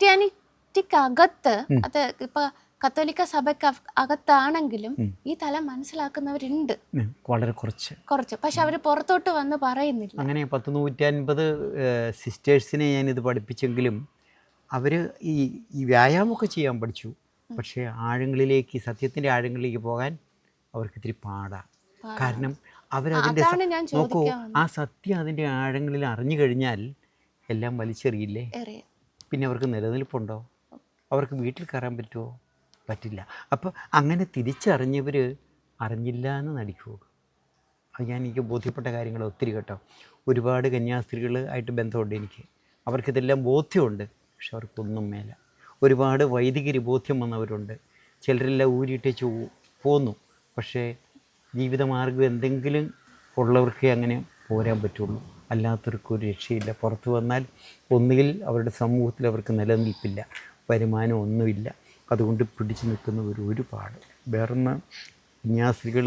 ക്രിസ്ത്യാനിറ്റിക്ക് അകത്ത് അത് ഇപ്പൊ കത്തോലിക്ക സഭയ്ക്ക് അകത്താണെങ്കിലും ഈ തലം മനസ്സിലാക്കുന്നവരുണ്ട്, വളരെ കുറച്ച്. പക്ഷെ അവർ പുറത്തോട്ട് വന്ന് പറയുന്നില്ല. അങ്ങനെ 150 സിസ്റ്റേഴ്സിനെ ഞാനിത് പഠിപ്പിച്ചെങ്കിലും അവർ ഈ വ്യായാമമൊക്കെ ചെയ്യാൻ പഠിച്ചു. പക്ഷേ ആഴങ്ങളിലേക്ക്, സത്യത്തിൻ്റെ ആഴങ്ങളിലേക്ക് പോകാൻ അവർക്ക് ഇത്തിരി പാടാണ്. കാരണം അവരതിൻ്റെ നോക്കൂ, ആ സത്യം അതിൻ്റെ ആഴങ്ങളിൽ അറിഞ്ഞു കഴിഞ്ഞാൽ എല്ലാം വലിച്ചെറിയില്ലേ? പിന്നെ അവർക്ക് നിലനിൽപ്പുണ്ടോ? അവർക്ക് വീട്ടിൽ കയറാൻ പറ്റുമോ? പറ്റില്ല. അപ്പോൾ അങ്ങനെ തിരിച്ചറിഞ്ഞവർ അറിഞ്ഞില്ല എന്ന് നടിക്കുമോ? അത് എനിക്ക് ബോധ്യപ്പെട്ട കാര്യങ്ങൾ ഒത്തിരി കേട്ടോ. ഒരുപാട് കന്യാസ്ത്രീകൾ ആയിട്ട് ബന്ധമുണ്ട് എനിക്ക്. അവർക്കിതെല്ലാം ബോധ്യമുണ്ട്, പക്ഷെ അവർക്കൊന്നും മേല. ഒരുപാട് വൈദികർ ബോധ്യം വന്നവരുണ്ട്. ചിലരെല്ലാം ഊരിയിട്ടേച്ച് പോന്നു. പക്ഷേ ജീവിതമാർഗം എന്തെങ്കിലും ഉള്ളവർക്കേ അങ്ങനെ പോരാൻ പറ്റുള്ളൂ. അല്ലാത്തവർക്കൊരു രക്ഷയില്ല. പുറത്ത് വന്നാൽ ഒന്നുകിൽ അവരുടെ സമൂഹത്തിൽ അവർക്ക് നിലനിൽപ്പില്ല, വരുമാനം ഒന്നുമില്ല. അതുകൊണ്ട് പിടിച്ചു നിൽക്കുന്നവർ ഒരുപാട്. വേറൊന്ന്, കന്യാസ്ത്രീകൾ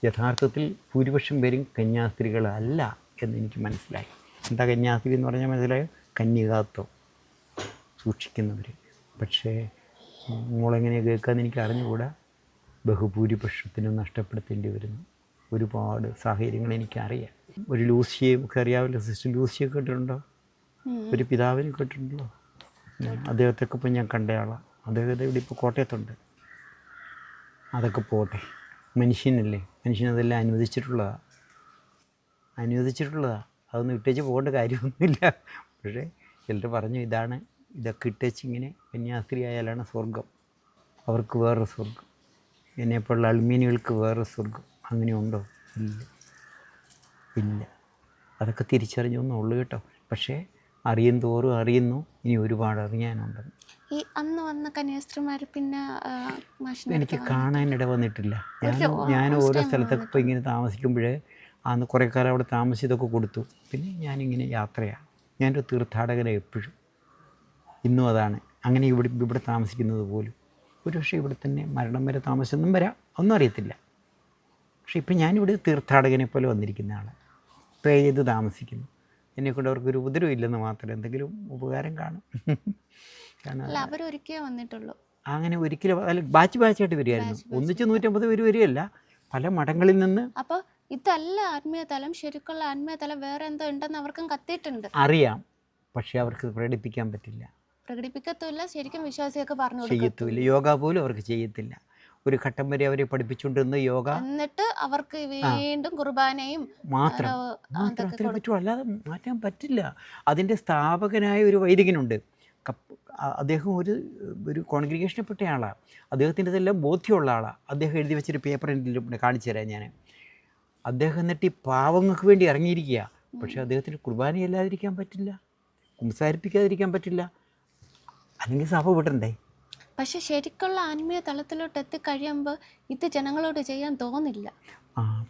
യഥാർത്ഥത്തിൽ ഭൂരിപക്ഷം പേരും കന്യാസ്ത്രീകളല്ല എന്നെനിക്ക് മനസ്സിലായി. എന്താ കന്യാസ്ത്രീ എന്ന് പറഞ്ഞാൽ മനസ്സിലായോ? കന്യകാത്വം സൂക്ഷിക്കുന്നവർ. പക്ഷേ മോളെങ്ങനെ കേൾക്കാമെന്ന് എനിക്ക് അറിഞ്ഞുകൂടാ. ബഹുഭൂരിപക്ഷത്തിനും നഷ്ടപ്പെടുത്തേണ്ടി വരുന്നു. ഒരുപാട് സാഹചര്യങ്ങൾ എനിക്കറിയാം. ഒരു ലൂസിയെ ഒക്കെ അറിയാമല്ലോ, സിസ്റ്റർ ലൂസിയെ കേട്ടിട്ടുണ്ടോ? ഒരു പിതാവിനെ കേട്ടിട്ടുണ്ടോ? അദ്ദേഹത്തൊക്കെ ഇപ്പം ഞാൻ കണ്ടയാളാണ്. അദ്ദേഹത്തെ ഇവിടെ ഇപ്പോൾ കോട്ടയത്തുണ്ട്. അതൊക്കെ പോട്ടെ, മനുഷ്യനല്ലേ, മനുഷ്യനതെല്ലാം അനുവദിച്ചിട്ടുള്ളതാണ്. അതൊന്നും ഇട്ടേച്ച് പോകേണ്ട കാര്യമൊന്നുമില്ല. പക്ഷേ ചിലർ പറഞ്ഞു ഇതൊക്കെ ഇട്ടേച്ച് ഇങ്ങനെ കന്യാസ്ത്രീ ആയാലാണ് സ്വർഗം, അവർക്ക് വേറൊരു സ്വർഗം, എന്നെപ്പോലുള്ള അൽമീനികൾക്ക് വേറെ സ്വർഗം. അങ്ങനെയുണ്ടോ? ഇല്ല. അതൊക്കെ തിരിച്ചറിഞ്ഞൊന്നുള്ളൂ കേട്ടോ. പക്ഷേ അറിയും തോറും അറിയുന്നു ഇനി ഒരുപാട് അറിയാനുണ്ടെന്ന്. ഈ അന്ന് വന്ന കന്യാസ്ത്രീമാർ പിന്നെ എനിക്ക് കാണാനിട വന്നിട്ടില്ല. ഞാൻ ഓരോ സ്ഥലത്തൊക്കെ ഇപ്പോൾ ഇങ്ങനെ താമസിക്കുമ്പോഴേ അന്ന് കുറേ കാലം അവിടെ താമസിച്ചതൊക്കെ കൊടുത്തു. പിന്നെ ഞാനിങ്ങനെ യാത്രയാണ്. ഞാനൊരു തീർത്ഥാടകനാണ് എപ്പോഴും. ഇന്നും അതാണ്. അങ്ങനെ ഇവിടെ താമസിക്കുന്നത് പോലും ഒരു പക്ഷേ ഇവിടെ തന്നെ മരണം വരെ താമസിച്ചൊന്നും വരാം, ഒന്നും അറിയത്തില്ല. പക്ഷേ ഇപ്പം ഞാനിവിടെ തീർത്ഥാടകനെ പോലെ വന്നിരിക്കുന്ന ആൾ, പേ ചെയ്ത് താമസിക്കുന്നു. എന്നെക്കൊണ്ട് അവർക്കൊരു ഉപദ്രവം ഇല്ലെന്ന് മാത്രം, എന്തെങ്കിലും ഉപകാരം കാണും. കാരണം വന്നിട്ടുള്ളൂ. അങ്ങനെ ഒരിക്കലും അല്ല, ബാച്ചായിട്ട് വരികയായിരുന്നു. ഒന്നിച്ച് 150 പേര് വരികയല്ല, പല മഠങ്ങളിൽ നിന്ന്. അപ്പോൾ ഇതല്ല ആത്മീയ തലം, ശരിക്കുള്ള ആത്മീയ തലം വേറെ എന്തോ ഉണ്ടെന്ന് അവർക്കും കത്തിയിട്ടുണ്ട്. അറിയാം, പക്ഷേ അവർക്ക് പ്രകടിപ്പിക്കാൻ പറ്റില്ല. പ്രകടിപ്പിക്കത്തുമില്ല, ശരിക്കും വിശ്വാസിയൊക്കെ പറഞ്ഞു ചെയ്യത്തുമില്ല. യോഗ പോലും അവർക്ക് ചെയ്യത്തില്ല. ഒരു ഘട്ടം വരെ അവരെ പഠിപ്പിച്ചുകൊണ്ടിരുന്ന യോഗ, എന്നിട്ട് അവർക്ക് വീണ്ടും കുർബാനയും മാത്രം പറ്റുള്ളൂ, അല്ലാതെ മാറ്റാൻ പറ്റില്ല. അതിൻ്റെ സ്ഥാപകനായ ഒരു വൈദികനുണ്ട്. അദ്ദേഹം ഒരു കോൺഗ്രിഗേഷനിൽപ്പെട്ട ആളാണ്. അദ്ദേഹത്തിൻ്റെതെല്ലാം ബോധ്യമുള്ള ആളാണ്. അദ്ദേഹം എഴുതി വെച്ചൊരു പേപ്പർ എൻ്റെ കാണിച്ചു തരാം ഞാൻ. അദ്ദേഹം എന്നിട്ട് ഈ പാവങ്ങൾക്ക് വേണ്ടി ഇറങ്ങിയിരിക്കുക. പക്ഷേ അദ്ദേഹത്തിന് കുർബാനയല്ലാതിരിക്കാൻ പറ്റില്ല, സംസാരിപ്പിക്കാതിരിക്കാൻ പറ്റില്ല, അല്ലെങ്കിൽ സഭ വിടണ്ടേ. പക്ഷെ ശരിക്കുള്ള ആത്മീയ തലത്തിലോട്ട് എത്തിക്കഴിയുമ്പോൾ ഇത് ജനങ്ങളോട് ചെയ്യാൻ തോന്നില്ല.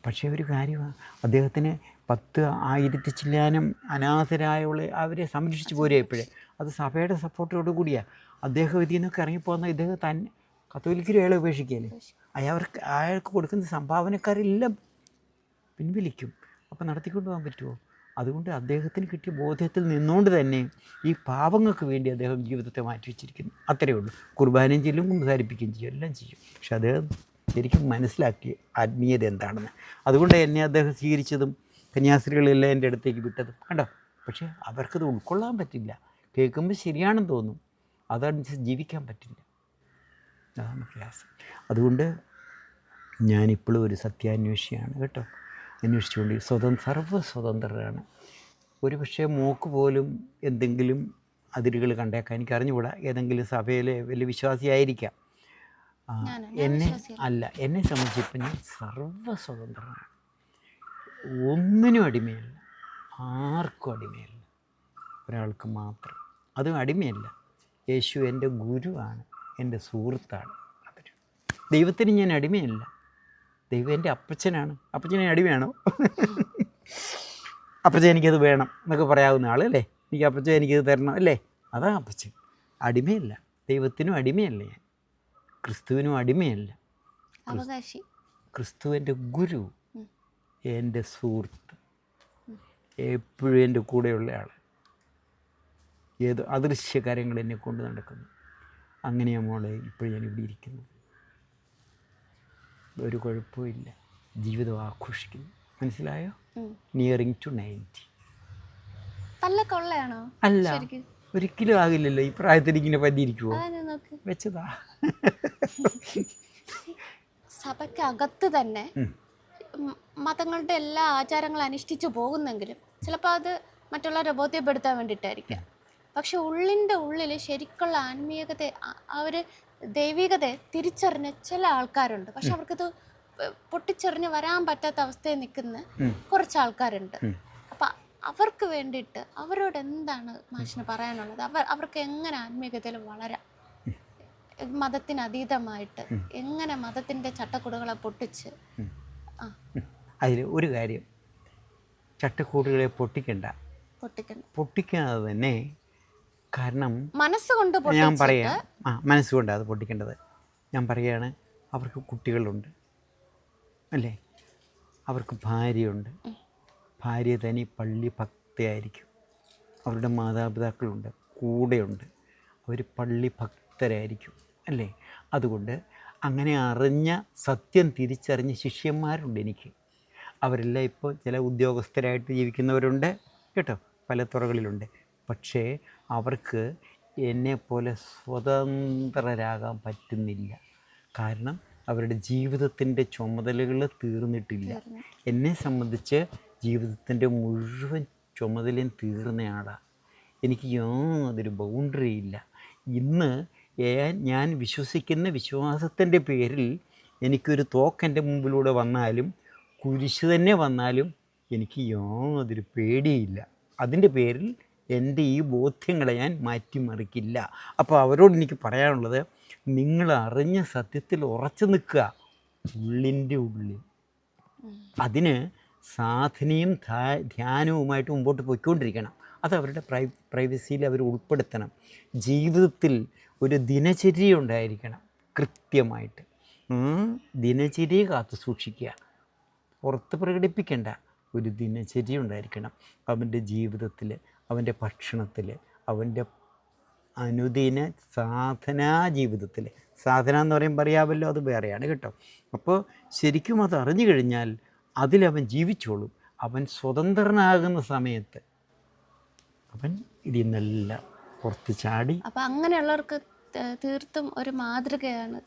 പക്ഷേ ഒരു കാര്യമാണ്, അദ്ദേഹത്തിന് 10,000 ചില്ലാനം അനാഥരായുള്ള അവരെ സംരക്ഷിച്ച് പോരുക ഇപ്പോഴേ. അത് സഭയുടെ സപ്പോർട്ടോടു കൂടിയാണ്. അദ്ദേഹം ഇതിൽ നിന്നൊക്കെ ഇറങ്ങിപ്പോകുന്ന ഇദ്ദേഹം തന്നെ കത്തോലിക്കരും അയാളെ ഉപേക്ഷിക്കുകയല്ലേ. അയാൾക്ക് കൊടുക്കുന്ന സംഭാവനക്കാരെല്ലാം പിൻവലിക്കും. അപ്പം നടത്തിക്കൊണ്ട് പോകാൻ പറ്റുമോ? അതുകൊണ്ട് അദ്ദേഹത്തിന് കിട്ടിയ ബോധ്യത്തിൽ നിന്നുകൊണ്ട് തന്നെ ഈ പാവങ്ങൾക്ക് വേണ്ടി അദ്ദേഹം ജീവിതത്തെ മാറ്റി വെച്ചിരിക്കുന്നു. അത്രയേ ഉള്ളൂ. കുർബാനയും ചെയ്യും, സംസാരിപ്പിക്കുകയും ചെയ്യും, എല്ലാം ചെയ്യും. പക്ഷെ അദ്ദേഹം ശരിക്കും മനസ്സിലാക്കി ആത്മീയത എന്താണെന്ന്. അതുകൊണ്ട് എന്നെ അദ്ദേഹം സ്വീകരിച്ചതും കന്യാസ്ത്രീകളെല്ലാം എൻ്റെ അടുത്തേക്ക് വിട്ടതും കണ്ടോ. പക്ഷേ അവർക്കത് ഉൾക്കൊള്ളാൻ പറ്റില്ല. കേൾക്കുമ്പോൾ ശരിയാണെന്ന് തോന്നും, അതനുസരിച്ച് ജീവിക്കാൻ പറ്റില്ല. അതാണ് പ്രയാസം. അതുകൊണ്ട് ഞാനിപ്പോഴും ഒരു സത്യാന്വേഷിയാണ് കേട്ടോ. അന്വേഷിച്ചുകൊണ്ട് സർവ്വസ്വതന്ത്രരാണ്. ഒരു പക്ഷേ മോക്ക് പോലും എന്തെങ്കിലും അതിരുകൾ കണ്ടേക്കാം, എനിക്ക് അറിഞ്ഞുകൂടാ. ഏതെങ്കിലും സഭയിലെ വലിയ വിശ്വാസിയായിരിക്കാം. എന്നെ സംബന്ധിച്ചിപ്പോൾ ഞാൻ സർവ്വസ്വതന്ത്രനാണ്. ഒന്നിനും അടിമയല്ല, ആർക്കും അടിമയല്ല, ഒരാൾക്ക് മാത്രം. അതും അടിമയല്ല, യേശു എൻ്റെ ഗുരുവാണ്, എൻ്റെ സുഹൃത്താണ്. ദൈവത്തിന് ഞാൻ അടിമയല്ല. ദൈവം എൻ്റെ അപ്പച്ചനാണ്. അപ്പച്ചനെ അടിമയാണോ? അപ്പച്ചൻ എനിക്കത് വേണം എന്നൊക്കെ പറയാവുന്ന ആളല്ലേ. എനിക്ക് അപ്പച്ചൻ എനിക്കത് തരണം അല്ലേ, അതാ അപ്പച്ചൻ. അടിമയല്ല, ദൈവത്തിനും അടിമയല്ല ഞാൻ, ക്രിസ്തുവിനും അടിമയല്ല. ക്രിസ്തു എൻ്റെ ഗുരു, എൻ്റെ സുഹൃത്ത്, എപ്പോഴും എൻ്റെ കൂടെയുള്ള ആൾ. ഏത് അദൃശ്യ കാര്യങ്ങൾ എന്നെ കൊണ്ട് നടക്കുന്നു. അങ്ങനെയാണ് മോളെ ഇപ്പോൾ ഞാൻ ഇവിടെ ഇരിക്കുന്നത്. ഒരു കുഴപ്പമില്ല, ജീവിതം ആഘോഷിക്കുന്നു. മനസ്സിലായോ? Nearing to 90. പല്ലൊക്കെ ഉള്ളയാണോ? അല്ല, ശരിക്കും ഒരിക്കലും ആകില്ലല്ലോ. ഈ പ്രായത്തിൽ ഇങ്ങനെ പറ്റിയിരിക്കുമോ? അതാണ് നോക്ക്. വെച്ചതാ. സഭയ്ക്കകത്ത് തന്നെ മതങ്ങളുടെ എല്ലാ ആചാരങ്ങളും അനുഷ്ഠിച്ചു പോകുന്നെങ്കിലും ചിലപ്പോൾ അത് മറ്റുള്ളവരെ ബോധ്യപ്പെടുത്താൻ വേണ്ടിയിട്ടായിരിക്കാം. പക്ഷെ ഉള്ളിൻ്റെ ഉള്ളിൽ ശരിക്കുള്ള ആത്മീയതയെ ആ ഒരു ദൈവികതയെ തിരിച്ചറിഞ്ഞ ചില ആൾക്കാരുണ്ട്. പക്ഷെ അവർക്കിത് പൊട്ടിച്ചെറിഞ്ഞ് വരാൻ പറ്റാത്ത അവസ്ഥയിൽ നിൽക്കുന്ന കുറച്ച് ആൾക്കാരുണ്ട്. അപ്പം അവർക്ക് വേണ്ടിയിട്ട് അവരോട് എന്താണ് മാഷിന് പറയാനുള്ളത്? അവർക്ക് എങ്ങനെ ആത്മീയതയിൽ വളരാം, മതത്തിന് അതീതമായിട്ട് എങ്ങനെ മതത്തിൻ്റെ ചട്ടക്കൂടുകളെ പൊട്ടിച്ച്? അതിൽ ഒരു കാര്യം, ചട്ടക്കൂടുകളെ പൊട്ടിക്കാതെ തന്നെ. കാരണം മനസ്സുകൊണ്ട് ഞാൻ പറയാം, മനസ്സുകൊണ്ട് അത് പൊട്ടിക്കേണ്ടത്. ഞാൻ പറയുകയാണ്, അവർക്ക് കുട്ടികളുണ്ട് അല്ലേ, അവർക്ക് ഭാര്യയുണ്ട്. ഭാര്യ തനി പള്ളി ഭക്തയായിരിക്കും. അവരുടെ മാതാപിതാക്കളുണ്ട്, കൂടെയുണ്ട്, അവർ പള്ളി ഭക്തരായിരിക്കും അല്ലേ. അതുകൊണ്ട് അങ്ങനെ അറിഞ്ഞ സത്യം തിരിച്ചറിഞ്ഞ ശിഷ്യന്മാരുണ്ട് എനിക്ക്. അവരെല്ലാം ഇപ്പോൾ ചില ഉദ്യോഗസ്ഥരായിട്ട് ജീവിക്കുന്നവരുണ്ട് കേട്ടോ, പല തുറകളിലുണ്ട്. പക്ഷേ അവർക്ക് എന്നെപ്പോലെ സ്വതന്ത്രരാകാൻ പറ്റുന്നില്ല. കാരണം അവരുടെ ജീവിതത്തിൻ്റെ ചുമതലകൾ തീർന്നിട്ടില്ല. എന്നെ സംബന്ധിച്ച് ജീവിതത്തിൻ്റെ മുഴുവൻ ചുമതലയും തീർന്നയാളാണ്. എനിക്ക് യാതൊരു ബൗണ്ടറി ഇല്ല. ഇന്ന് ഞാൻ വിശ്വസിക്കുന്ന വിശ്വാസത്തിൻ്റെ പേരിൽ എനിക്കൊരു തോക്കെൻ്റെ മുമ്പിലൂടെ വന്നാലും കുരിശ് തന്നെ വന്നാലും എനിക്ക് യാതൊരു പേടിയില്ല. അതിൻ്റെ പേരിൽ എൻ്റെ ഈ ബോധ്യങ്ങളെ ഞാൻ മാറ്റിമറിക്കില്ല. അപ്പോൾ അവരോട് എനിക്ക് പറയാനുള്ളത്, നിങ്ങൾ അറിഞ്ഞ സത്യത്തിൽ ഉറച്ചു നിൽക്കുക ഉള്ളിൻ്റെ ഉള്ളിൽ. അതിന് സാധനയും ധ്യാനവുമായിട്ട് മുമ്പോട്ട് പോയിക്കൊണ്ടിരിക്കണം. അത് അവരുടെ പ്രൈവസിയിൽ അവർ ഉൾപ്പെടുത്തണം. ജീവിതത്തിൽ ഒരു ദിനചര്യ ഉണ്ടായിരിക്കണം കൃത്യമായിട്ട്. ദിനചര്യ കാത്തു സൂക്ഷിക്കുക, പുറത്ത് പ്രകടിപ്പിക്കേണ്ട ഒരു ദിനചര്യ ഉണ്ടായിരിക്കണം. അവൻ്റെ ജീവിതത്തിൽ, അവൻ്റെ ഭക്ഷണത്തിൽ, അവൻ്റെ അനുദിന സാധനാ ജീവിതത്തിൽ. സാധന എന്ന് പറയുമ്പോൾ അറിയാമല്ലോ, അത് വേറെയാണ് കേട്ടോ. അപ്പോൾ ശരിക്കും അത് അറിഞ്ഞു കഴിഞ്ഞാൽ അതിലവൻ ജീവിച്ചോളും. അവൻ സ്വതന്ത്രനാകുന്ന സമയത്ത് അവൻ ഇതിൽ നിന്നെല്ലാം പുറത്ത് ചാടി. അപ്പം അങ്ങനെയുള്ളവർക്ക് തീർത്തും ഒരു മാതൃകയാണ്.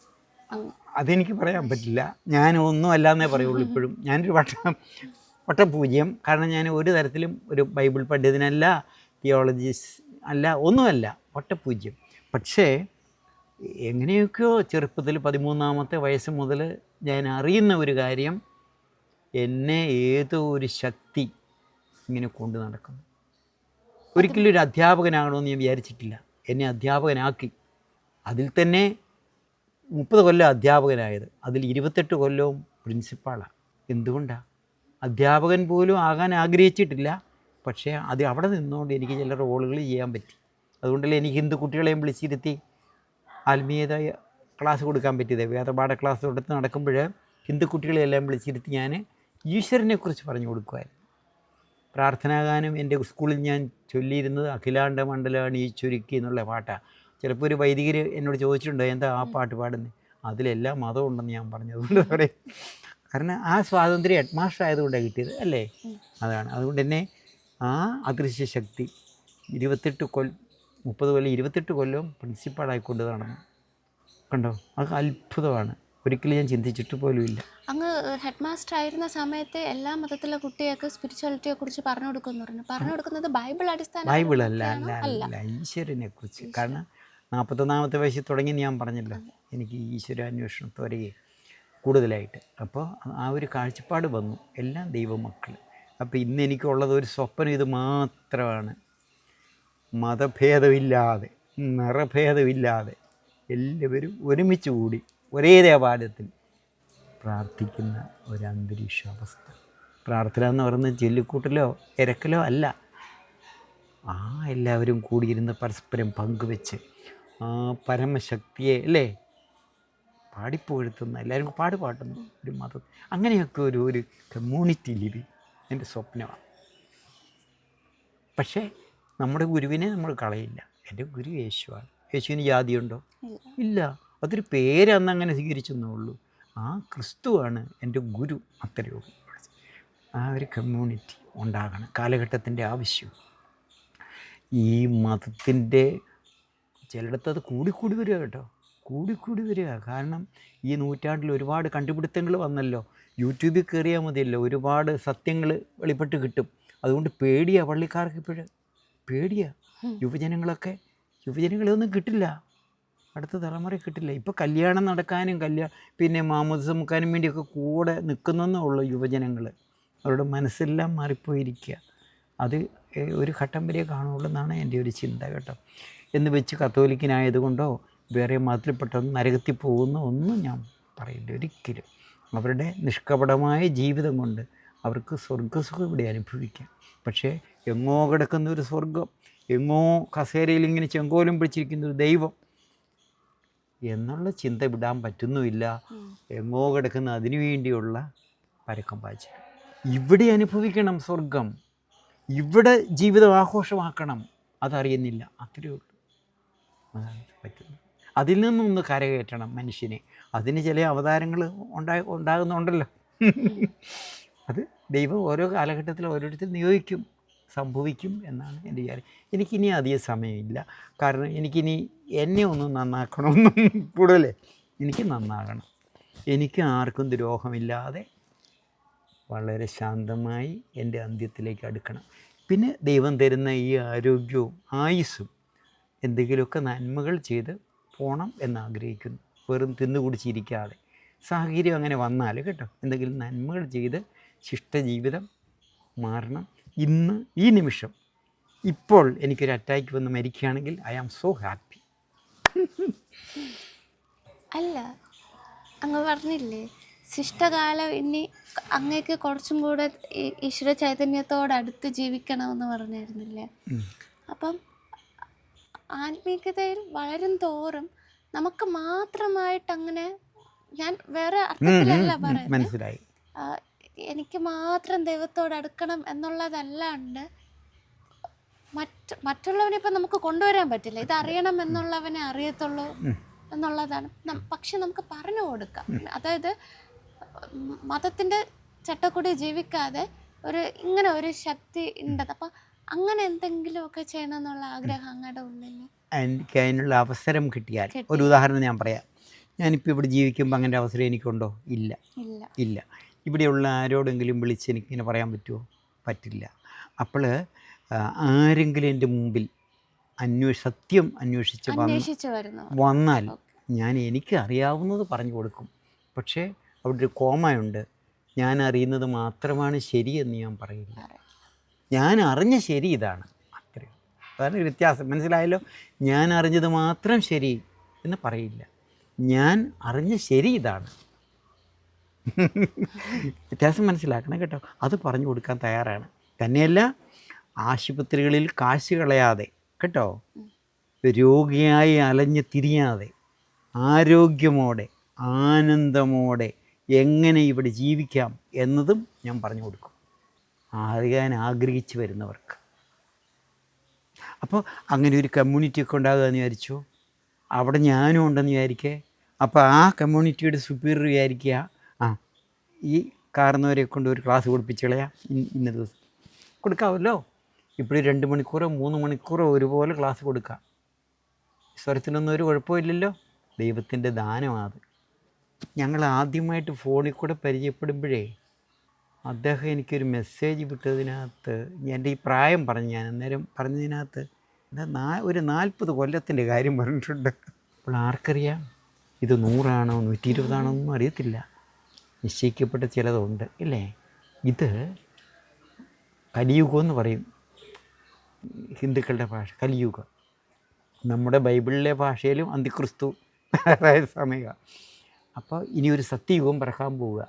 അതെനിക്ക് പറയാൻ പറ്റില്ല, ഞാൻ ഒന്നും അല്ലാന്നേ പറയുള്ളൂ. ഇപ്പോഴും ഞാനൊരു വട്ടപൂജ്യം. കാരണം ഞാൻ ഒരു തരത്തിലും ഒരു ബൈബിൾ പണ്ഡിതനല്ല, തിയോളജിസ്റ്റ് അല്ല, ഒന്നുമല്ല, വട്ടപൂജ്യം. പക്ഷേ എങ്ങനെയൊക്കെയോ ചെറുപ്പത്തിൽ 13-ാമത്തെ വയസ്സ് മുതൽ ഞാൻ അറിയുന്ന ഒരു കാര്യം, എന്നെ ഏതോ ഒരു ശക്തി ഇങ്ങനെ കൊണ്ട് നടക്കുന്നു. ഒരിക്കലും ഒരു അധ്യാപകനാകണമെന്ന് ഞാൻ വിചാരിച്ചിട്ടില്ല. എന്നെ അധ്യാപകനാക്കി. അതിൽ തന്നെ 30 കൊല്ലം അധ്യാപകനായത്, അതിൽ 28 കൊല്ലവും പ്രിൻസിപ്പാളാണ്. എന്തുകൊണ്ടാണ്? അധ്യാപകൻ പോലും ആകാൻ ആഗ്രഹിച്ചിട്ടില്ല. പക്ഷേ അത് അവിടെ നിന്നുകൊണ്ട് എനിക്ക് ചില റോളുകൾ ചെയ്യാൻ പറ്റി. അതുകൊണ്ടല്ലേ എനിക്ക് ഹിന്ദു കുട്ടികളെയും വിളിച്ചിരുത്തി ആത്മീയത ക്ലാസ് കൊടുക്കാൻ പറ്റിയത്. വേദപാഠ ക്ലാസ് കൊടുത്ത് നടക്കുമ്പോൾ ഹിന്ദു കുട്ടികളെയെല്ലാം വിളിച്ചിരുത്തി ഞാൻ ഈശ്വരനെക്കുറിച്ച് പറഞ്ഞു കൊടുക്കുമായിരുന്നു. പ്രാർത്ഥനാഗാനം എൻ്റെ സ്കൂളിൽ ഞാൻ ചൊല്ലിയിരുന്നത് അഖിലാണ്ട മണ്ഡലമാണ് ഈശ്വരിക്ക് എന്നുള്ള പാട്ടാണ്. ചിലപ്പോൾ ഒരു വൈദികർ എന്നോട് ചോദിച്ചിട്ടുണ്ടോ എന്താ ആ പാട്ട് പാടുന്നത്? അതിലെല്ലാം മതം ഉണ്ടെന്ന് ഞാൻ പറഞ്ഞു. അതുകൊണ്ട് പറയും, കാരണം ആ സ്വാതന്ത്ര്യം ഹെഡ് മാസ്റ്റർ ആയതുകൊണ്ടാണ് കിട്ടിയത് അല്ലേ. അതാണ്. അതുകൊണ്ട് തന്നെ ആ അദൃശ്യ ശക്തി 30 കൊല്ലം 28 കൊല്ലവും പ്രിൻസിപ്പാളായിക്കൊണ്ട് നടന്നു. കണ്ടോ, അത് അത്ഭുതമാണ്. ഒരിക്കലും ഞാൻ ചിന്തിച്ചിട്ട് പോലും ഇല്ല. അങ്ങ് ഹെഡ് മാസ്റ്റർ ആയിരുന്ന സമയത്ത് എല്ലാ മതത്തിലെ കുട്ടികൾക്ക് സ്പിരിച്വാലിറ്റിയെ കുറിച്ച് പറഞ്ഞു കൊടുക്കുന്നത് ബൈബിൾ അടിസ്ഥാന ബൈബിളല്ല, ഈശ്വരനെ കുറിച്ച്. കാരണം 41-ാമത്തെ വയസ്സിൽ തുടങ്ങി ഞാൻ പറഞ്ഞല്ലോ, എനിക്ക് ഈശ്വരാന്വേഷണത്തോടെ കൂടുതലായിട്ട്. അപ്പോൾ ആ ഒരു കാഴ്ചപ്പാട് വന്നു, എല്ലാം ദൈവമക്കൾ. അപ്പോൾ ഇന്ന് എനിക്കുള്ളത് ഒരു സ്വപ്നം ഇത് മാത്രമാണ്. മതഭേദമില്ലാതെ, നിറഭേദമില്ലാതെ എല്ലാവരും ഒരുമിച്ച് കൂടി ഒരേ ദേവാലയത്തിൽ പ്രാർത്ഥിക്കുന്ന ഒരു അന്തരീക്ഷാവസ്ഥ. പ്രാർത്ഥന എന്ന് പറയുന്നത് ചൊല്ലിക്കൂട്ടലോ ഇരക്കലോ അല്ല. എല്ലാവരും കൂടിയിരുന്ന് പരസ്പരം പങ്കുവെച്ച് ആ പരമശക്തിയെ അല്ലേ പാടിപ്പുകഴ്ത്തുന്ന, എല്ലാവരും പാടുന്നു ഒരു മതം. അങ്ങനെയൊക്കെ ഒരു കമ്മ്യൂണിറ്റി ലിവിങ് എൻ്റെ സ്വപ്നമാണ്. പക്ഷേ നമ്മുടെ ഗുരുവിനെ നമ്മൾ കളയില്ല. എൻ്റെ ഗുരു യേശുവാണ്. യേശുവിന് ജാതിയുണ്ടോ? ഇല്ല. അതൊരു പേര് അന്ന് അങ്ങനെ സ്വീകരിച്ചെന്നേ ഉള്ളൂ. ആ ക്രിസ്തുവാണ് എൻ്റെ ഗുരു, അത്രയേ ഉള്ളൂ. ആ ഒരു കമ്മ്യൂണിറ്റി ഉണ്ടാകണം, കാലഘട്ടത്തിൻ്റെ ആവശ്യം. ഈ മതത്തിൻ്റെ ചിലയിടത്ത് അത് കൂടിക്കൂടി വരിക കേട്ടോ, കൂടിക്കൂടി വരിക. കാരണം ഈ നൂറ്റാണ്ടിൽ ഒരുപാട് കണ്ടുപിടുത്തങ്ങൾ വന്നല്ലോ. യൂട്യൂബിൽ കയറിയാൽ മതിയല്ലോ, ഒരുപാട് സത്യങ്ങൾ വെളിപ്പെട്ട് കിട്ടും. അതുകൊണ്ട് പേടിയാണ് പള്ളിക്കാർക്ക്, ഇപ്പോഴും പേടിയാണ്. യുവജനങ്ങളൊന്നും കിട്ടില്ല, അടുത്ത തലമുറ കിട്ടില്ല. ഇപ്പോൾ കല്യാണം നടക്കാനും പിന്നെ മാമോദിസ മുക്കാനും വേണ്ടിയൊക്കെ കൂടെ നിൽക്കുന്നേ ഉള്ളൂ യുവജനങ്ങൾ. അവരുടെ മനസ്സെല്ലാം മാറിപ്പോയിരിക്കുക. അത് ഒരു ഘട്ടം വരെ കാണുള്ളൂ എന്നാണ് എൻ്റെ ഒരു ചിന്ത കേട്ടോ. എന്ന് വെച്ച് കത്തോലിക്കനായതുകൊണ്ടോ വേറെ മതത്തിൽപ്പെട്ടൊന്നും നരകത്തിൽ പോകുന്ന ഒന്നും ഞാൻ പറയില്ല ഒരിക്കലും. അവരുടെ നിഷ്കപടമായ ജീവിതം കൊണ്ട് അവർക്ക് സ്വർഗ്ഗസുഖം ഇവിടെ അനുഭവിക്കാം. പക്ഷേ എങ്ങോ കിടക്കുന്ന ഒരു സ്വർഗം, എങ്ങോ കസേരയിൽ ഇങ്ങനെ ചെങ്കോലും പിടിച്ചിരിക്കുന്ന ഒരു ദൈവം എന്നുള്ള ചിന്ത വിടാൻ പറ്റുന്നുമില്ല. എങ്ങോ കിടക്കുന്ന അതിനു വേണ്ടിയുള്ള പരക്കം പാച്ചിൽ. ഇവിടെ അനുഭവിക്കണം സ്വർഗം, ഇവിടെ ജീവിതം ആഘോഷമാക്കണം, അതറിയുന്നില്ല. അത്രയേ ഉള്ളൂ. അതാണ് പറ്റുന്നത്. അതിൽ നിന്നൊന്ന് കരകയറ്റണം മനുഷ്യനെ. അതിന് ചില അവതാരങ്ങൾ ഉണ്ടാകുന്നുണ്ടല്ലോ. അത് ദൈവം ഓരോ കാലഘട്ടത്തിൽ ഓരോരുത്തർ നിയോഗിക്കും, സംഭവിക്കും എന്നാണ് എൻ്റെ വിചാരം. എനിക്കിനി അധികം സമയമില്ല. കാരണം എനിക്കിനി എന്നെ ഒന്ന് നന്നാക്കണമെന്നും കൂടുതലേ എനിക്ക് നന്നാകണം. എനിക്ക് ആർക്കും ദ്രോഹമില്ലാതെ വളരെ ശാന്തമായി എൻ്റെ അന്ത്യത്തിലേക്ക് അടുക്കണം. പിന്നെ ദൈവം തരുന്ന ഈ ആരോഗ്യവും ആയുസ്സും എന്തെങ്കിലുമൊക്കെ നന്മകൾ ചെയ്ത് പോകണം എന്നാഗ്രഹിക്കുന്നു. വെറും തിന്നുകുടിച്ചിരിക്കാതെ. സാഹചര്യം അങ്ങനെ വന്നാൽ കേട്ടോ, എന്തെങ്കിലും നന്മകൾ ചെയ്ത് ശിഷ്ടജീവിതം മാറണം. ഇന്ന് ഈ നിമിഷം ഇപ്പോൾ എനിക്കൊരു അറ്റാക്ക് വന്ന് മരിക്കുകയാണെങ്കിൽ ഐ ആം സോ ഹാപ്പി. അല്ല, അങ്ങ് പറഞ്ഞില്ലേ ശിഷ്ടകാലം ഇനി അങ്ങേക്ക് കുറച്ചും കൂടെ ഈശ്വര ചൈതന്യത്തോടടുത്ത് ജീവിക്കണമെന്ന് പറഞ്ഞിരുന്നില്ലേ? അപ്പം ആത്മീയതയിൽ വളരും തോറും നമുക്ക് മാത്രമായിട്ട് അങ്ങനെ, ഞാൻ വേറെ അർത്ഥത്തിലല്ല പറയുന്നത്, മനസ്സിലായി, എനിക്ക് മാത്രം ദൈവത്തോട് അടുക്കണം എന്നുള്ളതല്ലാണ്ട് മറ്റുള്ളവനെ ഇപ്പം നമുക്ക് കൊണ്ടുവരാൻ പറ്റില്ല. ഇത് അറിയണം എന്നുള്ളവനെ അറിയത്തുള്ളൂ എന്നുള്ളതാണ്. പക്ഷെ നമുക്ക് പറഞ്ഞു കൊടുക്കാം. അതായത് മതത്തിൻ്റെ ചട്ടക്കൂടി ജീവിക്കാതെ ഇങ്ങനെ ഒരു ശക്തി ഉണ്ടത്. അപ്പം അങ്ങനെ എന്തെങ്കിലുമൊക്കെ ചെയ്യണം എന്നുള്ള ആഗ്രഹം അങ്ങയുടെ ഉള്ളിൽ? എനിക്ക് അതിനുള്ള അവസരം കിട്ടിയാൽ, ഒരു ഉദാഹരണം ഞാൻ പറയാം. ഞാനിപ്പോൾ ഇവിടെ ജീവിക്കുമ്പോൾ അങ്ങനെ അവസരം എനിക്കുണ്ടോ? ഇല്ല, ഇല്ല. ഇവിടെയുള്ള ആരോടെങ്കിലും വിളിച്ച് എനിക്കിങ്ങനെ പറയാൻ പറ്റുമോ? പറ്റില്ല. അപ്പോൾ ആരെങ്കിലും എൻ്റെ മുമ്പിൽ സത്യം അന്വേഷിച്ച് വന്നാൽ ഞാൻ എനിക്ക് അറിയാവുന്നത് പറഞ്ഞു കൊടുക്കും. പക്ഷേ അവിടെ ഒരു കോമയുണ്ട്. ഞാൻ അറിയുന്നത് മാത്രമാണ് ശരിയെന്ന് ഞാൻ പറയില്ല. ഞാൻ അറിഞ്ഞ ശരി ഇതാണ്, അത്രയും. അതാണ് വ്യത്യാസം. മനസ്സിലായല്ലോ? ഞാൻ അറിഞ്ഞത് മാത്രം ശരി എന്ന് പറയില്ല. ഞാൻ അറിഞ്ഞ ശരി ഇതാണ്. വ്യത്യാസം മനസ്സിലാക്കണം കേട്ടോ. അത് പറഞ്ഞു കൊടുക്കാൻ തയ്യാറാണ്. തന്നെയല്ല, ആശുപത്രികളിൽ കാശ് കളയാതെ കേട്ടോ, രോഗിയായി അലഞ്ഞ് തിരിയാതെ ആരോഗ്യമോടെ ആനന്ദമോടെ എങ്ങനെ ഇവിടെ ജീവിക്കാം എന്നതും ഞാൻ പറഞ്ഞു കൊടുക്കും, അറിയാൻ ആഗ്രഹിച്ച് വരുന്നവർക്ക്. അപ്പോൾ അങ്ങനെ ഒരു കമ്മ്യൂണിറ്റിയൊക്കെ ഉണ്ടാകുക എന്ന് വിചാരിച്ചു. അവിടെ ഞാനും ഉണ്ടെന്ന് വിചാരിക്കേ. അപ്പോൾ ആ കമ്മ്യൂണിറ്റിയുടെ സുപ്പീരിയർ വിചാരിക്കുക, ഈ കാരണവരെ കൊണ്ട് ഒരു ക്ലാസ് കൊടുപ്പിച്ച് കളയാം, ഇന്ന ദിവസം കൊടുക്കാമല്ലോ. ഇപ്പോഴും 2 മണിക്കൂറോ 3 മണിക്കൂറോ ഒരുപോലെ ക്ലാസ് കൊടുക്കാം. സ്വരത്തിനൊന്നും ഒരു കുഴപ്പമില്ലല്ലോ. ദൈവത്തിൻ്റെ ദാനമാണ്. ഞങ്ങൾ ആദ്യമായിട്ട് ഫോണിൽ കൂടെ പരിചയപ്പെടുമ്പോഴേ അദ്ദേഹം എനിക്കൊരു മെസ്സേജ് വിട്ടതിനകത്ത്, എൻ്റെ ഈ പ്രായം പറഞ്ഞു, ഞാൻ അന്നേരം പറഞ്ഞതിനകത്ത് ഒരു 40 കൊല്ലത്തിൻ്റെ കാര്യം പറഞ്ഞിട്ടുണ്ട്. അപ്പോൾ ആർക്കറിയാം ഇത് 100 120 ഒന്നും അറിയത്തില്ല. നിശ്ചയിക്കപ്പെട്ട ചിലതുണ്ട് ഇല്ലേ? ഇത് കലിയുഗം എന്ന് പറയും ഹിന്ദുക്കളുടെ ഭാഷ, കലിയുഗം. നമ്മുടെ ബൈബിളിലെ ഭാഷയിലും അന്തിക്രിസ്തു സമയം. അപ്പോൾ ഇനി ഒരു സത്യയുഗം പിറക്കാൻ പോവുക.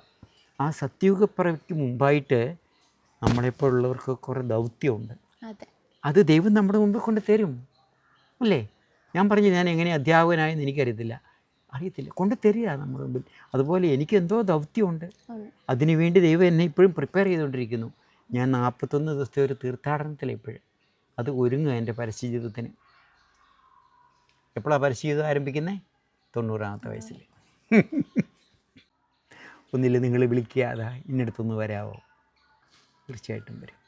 ആ സത്യയുഗപ്പിറവിക്ക് മുമ്പായിട്ട് നമ്മളെപ്പോൾ ഉള്ളവർക്ക് കുറേ ദൗത്യമുണ്ട്. അത് ദൈവം നമ്മുടെ മുമ്പിൽ കൊണ്ട് തരും അല്ലേ? ഞാൻ പറഞ്ഞു, ഞാൻ എങ്ങനെ അധ്യാപകനായെന്ന് എനിക്കറിയത്തില്ല, കൊണ്ട് തരിക നമ്മുടെ മുമ്പിൽ. അതുപോലെ എനിക്ക് എന്തോ ദൗത്യമുണ്ട്. അതിനുവേണ്ടി ദൈവം എന്നെ ഇപ്പോഴും പ്രിപ്പയർ ചെയ്തുകൊണ്ടിരിക്കുന്നു. ഞാൻ 41 ദിവസത്തെ ഒരു തീർത്ഥാടനത്തിലെപ്പോഴും അത് ഒരുങ്ങുക എൻ്റെ പരസ്യ ജീവിതത്തിന്. എപ്പോഴാണ് പരസ്യ ജീവിതം ആരംഭിക്കുന്നത്? 90-ാമത്തെ വയസ്സിൽ. ഒന്നില്ല നിങ്ങൾ വിളിക്കുക, അതാ ഇന്നടുത്തൊന്ന് വരാവോ? തീർച്ചയായിട്ടും വരും.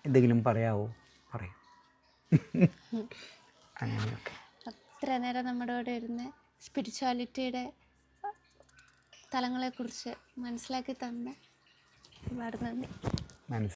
എന്തെങ്കിലും പറയാവോ? പറയും. അങ്ങനെയൊക്കെ അത്ര നേരം നമ്മുടെ കൂടെ ഇരുന്ന് സ്പിരിച്വാലിറ്റിയുടെ തലങ്ങളെക്കുറിച്ച് മനസ്സിലാക്കി തന്ന ഒരുപാട് നന്ദി.